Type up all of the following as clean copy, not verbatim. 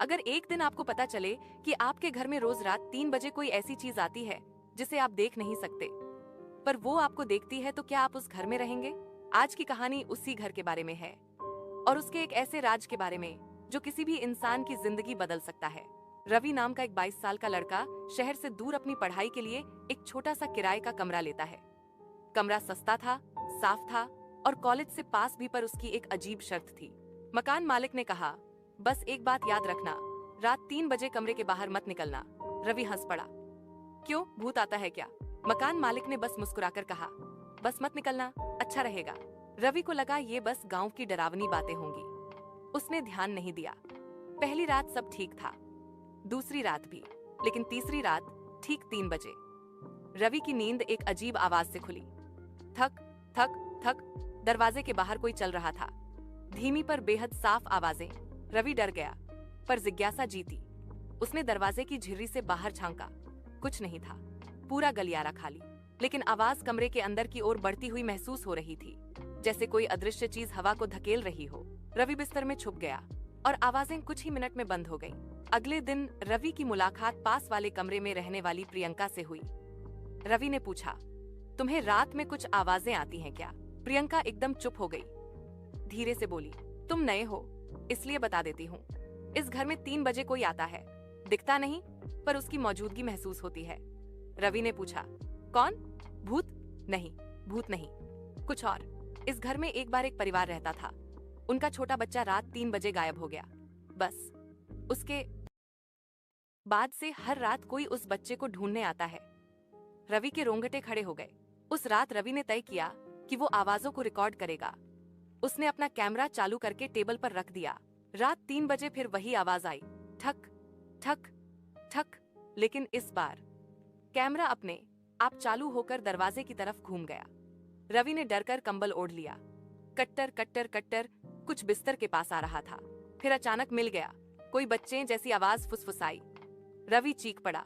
अगर एक दिन आपको पता चले कि आपके घर में रोज रात 3 बजे कोई ऐसी चीज आती है जिसे आप देख नहीं सकते, पर वो आपको देखती है, तो क्या आप उस घर में रहेंगे? आज की कहानी उसी घर के बारे में है और उसके एक ऐसे राज के बारे में जो किसी भी इंसान की जिंदगी बदल सकता है। रवि नाम का एक 22 साल का लड़का शहर से दूर अपनी पढ़ाई के लिए एक छोटा सा किराए का कमरा लेता है। कमरा सस्ता था, साफ था और कॉलेज से पास भी, पर उसकी एक अजीब शर्त थी। मकान मालिक ने कहा, बस एक बात याद रखना, रात 3 बजे कमरे के बाहर मत निकलना। रवि हंस पड़ा। क्यों, भूत आता है क्या? मकान मालिक ने बस मुस्कुराकर कहा, बस मत निकलना, अच्छा रहेगा। रवि को लगा ये बस गांव की डरावनी बातें होंगी। उसने ध्यान नहीं दिया। पहली रात सब ठीक था, दूसरी रात भी, लेकिन तीसरी रात ठीक 3 बजे रवि की नींद एक अजीब आवाज से खुली। थक थक थक। दरवाजे के बाहर कोई चल रहा था, धीमी पर बेहद साफ आवाजें। रवि डर गया, पर जिज्ञासा जीती। उसने दरवाजे की झिर्री से बाहर झांका। कुछ नहीं था, पूरा गलियारा खाली, लेकिन आवाज कमरे के अंदर की ओर बढ़ती हुई महसूस हो रही थी, जैसे कोई अदृश्य चीज हवा को धकेल रही हो। रवि बिस्तर में छुप गया और आवाजें कुछ ही मिनट में बंद हो गईं। अगले दिन रवि की मुलाकात पास वाले कमरे में रहने वाली प्रियंका से हुई। रवि ने पूछा, तुम्हें रात में कुछ आवाजें आती हैं क्या? प्रियंका एकदम चुप हो गई, धीरे से बोली, तुम नए हो इसलिए बता देती हूँ। इस घर में 3 बजे कोई आता है, दिखता नहीं, पर उसकी मौजूदगी महसूस होती है। रवि ने पूछा, कौन? भूत? नहीं, भूत नहीं, कुछ और। इस घर में एक बार एक परिवार रहता था, उनका छोटा बच्चा रात 3 बजे गायब हो गया। बस उसके बाद से हर रात कोई उस बच्चे को ढूंढने आता है। रवि के रोंगटे खड़े हो गए। उस रात रवि ने तय किया कि वो आवाजों को रिकॉर्ड करेगा। उसने अपना कैमरा चालू करके टेबल पर रख दिया। रात 3 बजे फिर वही आवाज आई, ठक ठक ठक, लेकिन इस बार कैमरा अपने आप चालू होकर दरवाजे की तरफ घूम गया। रवि ने डरकर कंबल ओढ़ लिया। कट्टर कट्टर कट्टर कुछ बिस्तर के पास आ रहा था। फिर अचानक मिल गया, कोई बच्चे जैसी आवाज फुसफुसाई। रवि चीख पड़ा।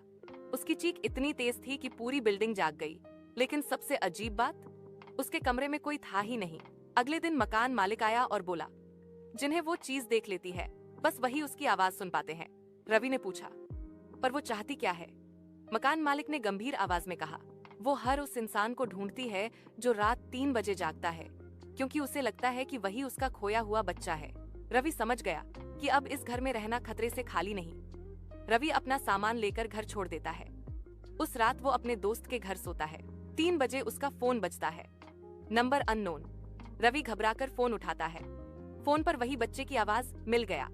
उसकी चीख इतनी तेज थी कि पूरी बिल्डिंग जाग गई। लेकिन सबसे अजीब बात, उसके कमरे में कोई था ही नहीं। अगले दिन मकान मालिक आया और बोला, जिन्हें वो चीज देख लेती है, बस वही उसकी आवाज सुन पाते हैं। रवि ने पूछा, पर वो चाहती क्या है? मकान मालिक ने गंभीर आवाज में कहा, वो हर उस इंसान को ढूंढती है जो रात 3 बजे जागता है, क्योंकि उसे लगता है कि वही उसका खोया हुआ बच्चा है। रवि समझ गया कि अब इस घर में रहना खतरे से खाली नहीं। रवि अपना सामान लेकर घर छोड़ देता है। उस रात वो अपने दोस्त के घर सोता है। 3 बजे उसका फोन बजता है, नंबर अननोन। रवि घबराकर फोन उठाता है। फोन पर वही बच्चे की आवाज, मिल गया।